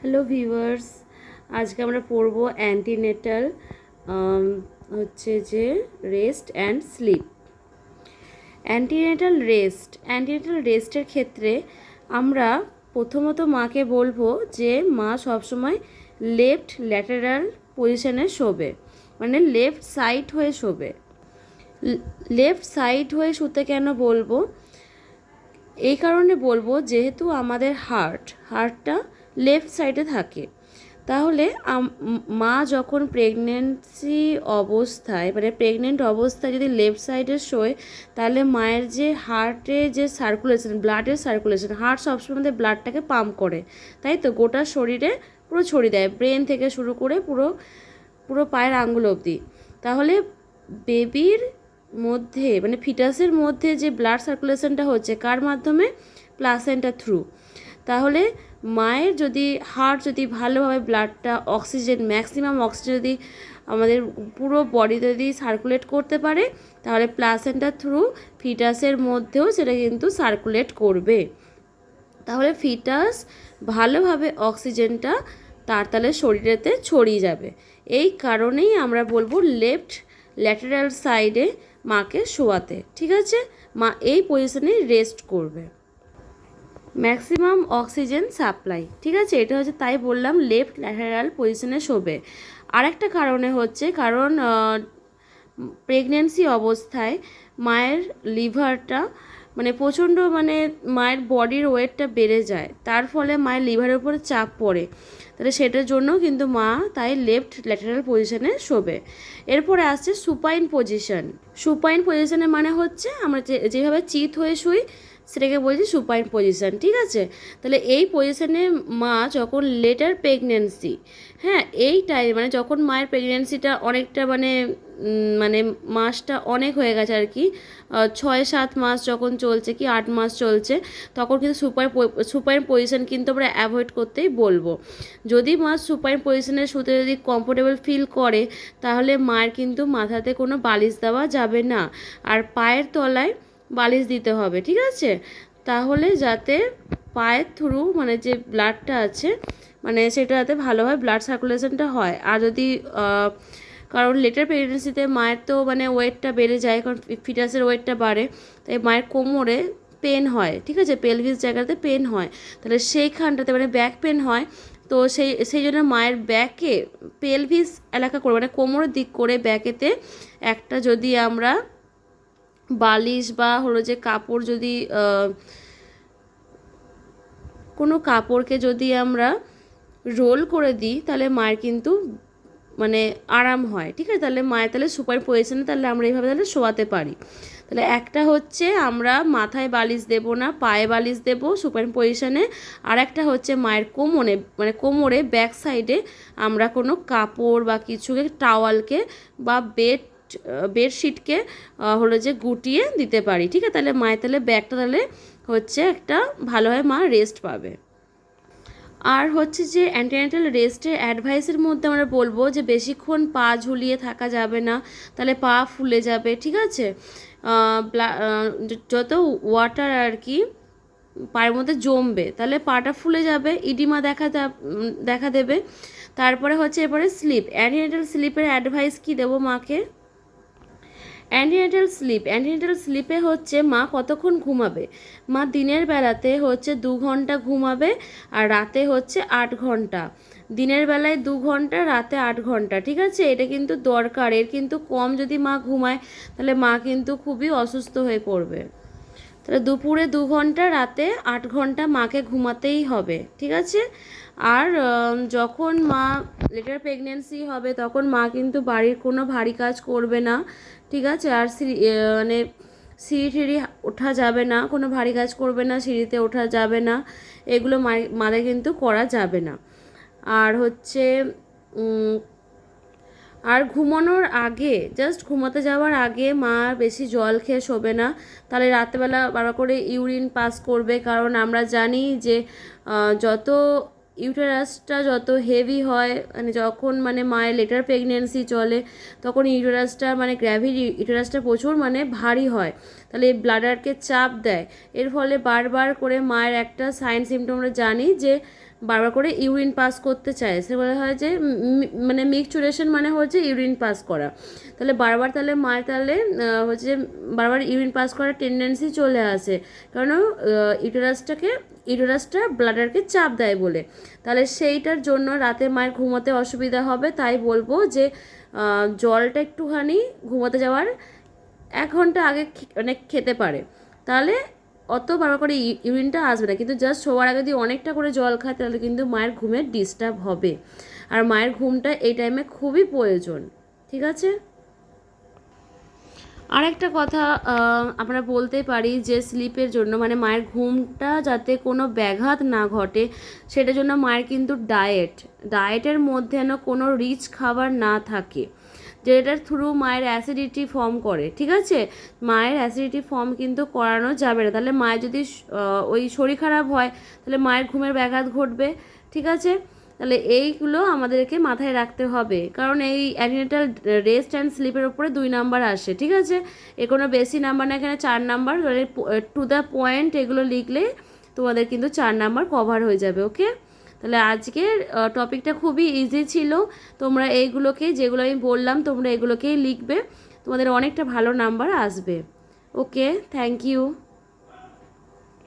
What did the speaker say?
Hello viewers, আজকে আমরা পড়ব অ্যান্টিনেটাল হচ্ছে যে রেস্ট অ্যান্ড স্লিপ। অ্যান্টিনেটাল রেস্টের ক্ষেত্রে আমরা প্রথমত মাকে বলবো যে মা সবসময় লেফট ল্যাটেরাল পজিশনে শোবে, মানে লেফট সাইড হয়ে শোবে। লেফট সাইড হয়ে শুতে কেন বলবো? এই কারণে বলবো যেহেতু আমাদের হার্টটা লেফট সাইডে থাকে, তাহলে মা যখন প্রেগনেন্ট অবস্থায় যদি লেফট সাইডে শোয়, তাহলে মায়ের যে হার্টে যে ব্লাডের সার্কুলেশন, হার্ট সবসময় আমাদের ব্লাডটাকে পাম্প করে, তাই তো গোটা শরীরে পুরো ছড়িয়ে দেয়, ব্রেন থেকে শুরু করে পুরো পুরো পায়ের আঙ্গুল অবধি। তাহলে বেবির মধ্যে মানে ফিটাসের মধ্যে যে ব্লাড সার্কুলেশনটা হচ্ছে কার মাধ্যমে? Placenta through. তাহলে মায়ের হার্ট যদি ভালোভাবে ব্লাডটা ম্যাক্সিমাম অক্সিজেন যদি আমাদের পুরো বডিতে যদি সার্কুলেট করতে পারে, তাহলে প্লাসেন্টা থ্রু ফিটাসের মধ্যেও সেটা কিন্তু সার্কুলেট করবে। তাহলে ফিটাস ভালোভাবে অক্সিজেনটা তার শরীরেতে ছড়িয়ে যাবে। এই কারণেই আমরা বলবো লেফট ল্যাটেরাল সাইডে মাকে শোয়াতে। ঠিক আছে, মা এই পজিশনে রেস্ট করবে, ম্যাক্সিমাম অক্সিজেন সাপ্লাই। ঠিক আছে, এটা হচ্ছে, তাই বললাম লেফট ল্যাটেরাল পজিশনে শোবে। আরেকটা কারণে হচ্ছে কারণ প্রেগনেন্সি অবস্থায় মায়ের লিভারটা প্রচণ্ড মায়ের বডির ওয়েটটা বেড়ে যায়, তার ফলে মায়ের লিভারের উপরে চাপ পড়ে, তাহলে সেটার জন্য কিন্তু মা তাই লেফট ল্যাটেরাল পজিশনে শোবে। এরপরে আসছে সুপাইন পজিশনে মানে হচ্ছে আমরা যেভাবে চিত হয়ে শুই সেটাকে বলছি সুপাইন পজিশন। ঠিক আছে, তাহলে এই পজিশনে মা যখন লেটার প্রেগনেন্সি, হ্যাঁ এই টাইম যখন মায়ের প্রেগনেন্সিটা অনেকটা মাসটা অনেক হয়ে গেছে আর কি, 6-7 মাস যখন চলছে কি 8 মাস চলছে, তখন কিন্তু সুপাইন পজিশন কিন্তু আমরা অ্যাভয়েড করতেই বলবো। যদি মা সুপাইন পজিশনে শুতে যদি কমফোর্টেবল ফিল করে, তাহলে মায়ের কিন্তু মাথাতে কোনো বালিশ দেওয়া যাবে না, আর পায়ের তলায় বালিশ দিতে হবে। ঠিক আছে, তাহলে যাতে পায়ের থ্রু যে ব্লাডটা আছে সেটা যাতে ভালোভাবে ব্লাড সার্কুলেশনটা হয়। আর যদি কারণ লেটার প্রেগনেন্সিতে মায়ের তো ওয়েটটা বেড়ে যায়, কারণ ফিটাসের ওয়েটটা বাড়ে, তাই মায়ের কোমরে পেন হয়। ঠিক আছে, পেলভিস জায়গাতে পেন হয়, তাহলে সেইখানটাতে ব্যাক পেন হয়। তো সেই জন্য মায়ের ব্যাকে পেলভিস এলাকা করে কোমরের দিক করে ব্যাকেতে একটা যদি আমরা বালিশ বা হলো যে কাপড়, যদি কোনো কাপড়কে যদি আমরা রোল করে দিই, তাহলে মায়ের কিন্তু আরাম হয়। ঠিক আছে, তাহলে মায়ের সুপার পজিশনে তাহলে আমরা এইভাবে শোয়াতে পারি। তাহলে একটা হচ্ছে আমরা মাথায় বালিশ দেবো না, পায়ে বালিশ দেবো সুপার পজিশনে। আর একটা হচ্ছে মায়ের কোমরে ব্যাক সাইডে আমরা কোনো কাপড় বা কিছুকে, টাওয়ালকে বা বেডশিটকে হলো যে গুটিয়ে দিতে পারি। ঠিক আছে, তাহলে মায়ের ব্যাকটা হচ্ছে একটা ভালোভাবে মা রেস্ট পাবে। আর হচ্ছে যে অ্যান্টিনেটাল রেস্টের অ্যাডভাইসের মধ্যে আমরা বলবো যে বেশিক্ষণ পা ঝুলিয়ে থাকা যাবে না, তাহলে পা ফুলে যাবে। ঠিক আছে, যত ওয়াটার আর কি পায়ের মধ্যে জমবে, তাহলে পাটা ফুলে যাবে, ইডিমা দেখা দেবে। তারপরে হচ্ছে এরপরে অ্যান্টিনেটাল স্লিপের অ্যাডভাইস কি দেবো মাকে? অ্যান্টিনেটাল স্লিপে হচ্ছে মা কতক্ষণ ঘুমাবে? মা দিনের বেলাতে হচ্ছে 2 ঘন্টা ঘুমাবে, আর রাতে হচ্ছে 8 ঘন্টা। দিনের বেলায় 2 ঘন্টা, রাতে 8 ঘন্টা। ঠিক আছে, এটা কিন্তু দরকার, এর কিন্তু কম যদি মা ঘুমায় তাহলে মা কিন্তু খুবই অসুস্থ হয়ে পড়বে। তাহলে দুপুরে 2 ঘন্টা, রাতে 8 ঘন্টা মাকে ঘুমাতেই হবে। ঠিক আছে, আর যখন মা লেটার প্রেগনেন্সি হবে তখন মা কিন্তু বাড়ির কোনো ভারী কাজ করবে না। ঠিক আছে, আর সিঁড়ি টিড়ি ওঠা যাবে না, কোনো ভারী কাজ করবে না, সিঁড়িতে ওঠা যাবে না, এগুলো মাদের কিন্তু করা যাবে না। আর হচ্ছে আর ঘুমানোর আগে, জাস্ট ঘুমাতে যাওয়ার আগে মা বেশি জল খেয়ে শোবে না, তাহলে রাতেবেলা বারবার করে ইউরিন পাস করবে। কারণ আমরা জানি যে যত ইউটেরাসটা যত হেভি হয়, যখন মায়ের লেটার প্রেগনেন্সি চলে, তখন ইউটেরাসটা ইউটেরাসটা প্রচুর ভারী হয়, তাহলে এই ব্লাডারকে চাপ দেয়। এর ফলে বারবার করে মায়ের একটা সাইন সিমটম আমরা জানি যে বারবার করে ইউরিন পাস করতে চায়, সে বলা হয় যে মানে মিকচুরেশন মানে হচ্ছে ইউরিন পাস করা। তাহলে বারবার তাহলে মায়ের তাহলে হচ্ছে বারবার ইউরিন পাস করার টেন্ডেন্সি চলে আসে, কারণ ইউটেরাসটা ব্লাডারকে চাপ দেয় বলে। তাহলে সেইটার জন্য রাতে মায়ের ঘুমোতে অসুবিধা হবে, তাই বলবো যে জলটা একটুখানি ঘুমোতে যাওয়ার 1 ঘন্টা আগে মানে খেতে পারে, তাহলে অত বারবার করে ইউরিনটা আসবে না। কিন্তু জাস্ট শোয়ার আগে যদি অনেকটা করে জল খায় তাহলে কিন্তু মায়ের ঘুমের ডিস্টার্ব হবে, আর মায়ের ঘুমটা এই টাইমে খুবই প্রয়োজন। ঠিক আছে। আর একটা কথা আমরা বলতে পারি যে স্লিপের জন্য মানে মায়ের ঘুমটা যাতে কোনো ব্যাঘাত না ঘটে সেটার জন্য মায়ের কিন্তু ডায়েটের মধ্যে যেন কোনো রিচ খাবার না থাকে, যেটার থ্রু মায়ের অ্যাসিডিটি ফর্ম করে। ঠিক আছে, মায়ের অ্যাসিডিটি ফর্ম কিন্তু করানো যাবে না, তাহলে মায়ের যদি ওই শরীর খারাপ হয় তাহলে মায়ের ঘুমের ব্যাঘাত ঘটবে। ঠিক আছে, তাহলে এইগুলো আমাদেরকে মাথায় রাখতে হবে, কারণ এই অ্যান্টিনেটাল রেস্ট অ্যান্ড স্লিপের ওপরে 2 নাম্বার আসে। ঠিক আছে, এ কোনো বেশি নাম্বার না, এখানে 4 নাম্বার, টু দ্য পয়েন্ট এগুলো লিখলে তোমাদের কিন্তু 4 নাম্বার কভার হয়ে যাবে। ওকে, তাহলে আজকের টপিকটা খুবই ইজি ছিল। তোমরা এইগুলোকে যেগুলো আমি বললাম তোমরা এগুলোকেই লিখবে, তোমাদের অনেকটা ভালো নাম্বার আসবে। ওকে, থ্যাংক ইউ।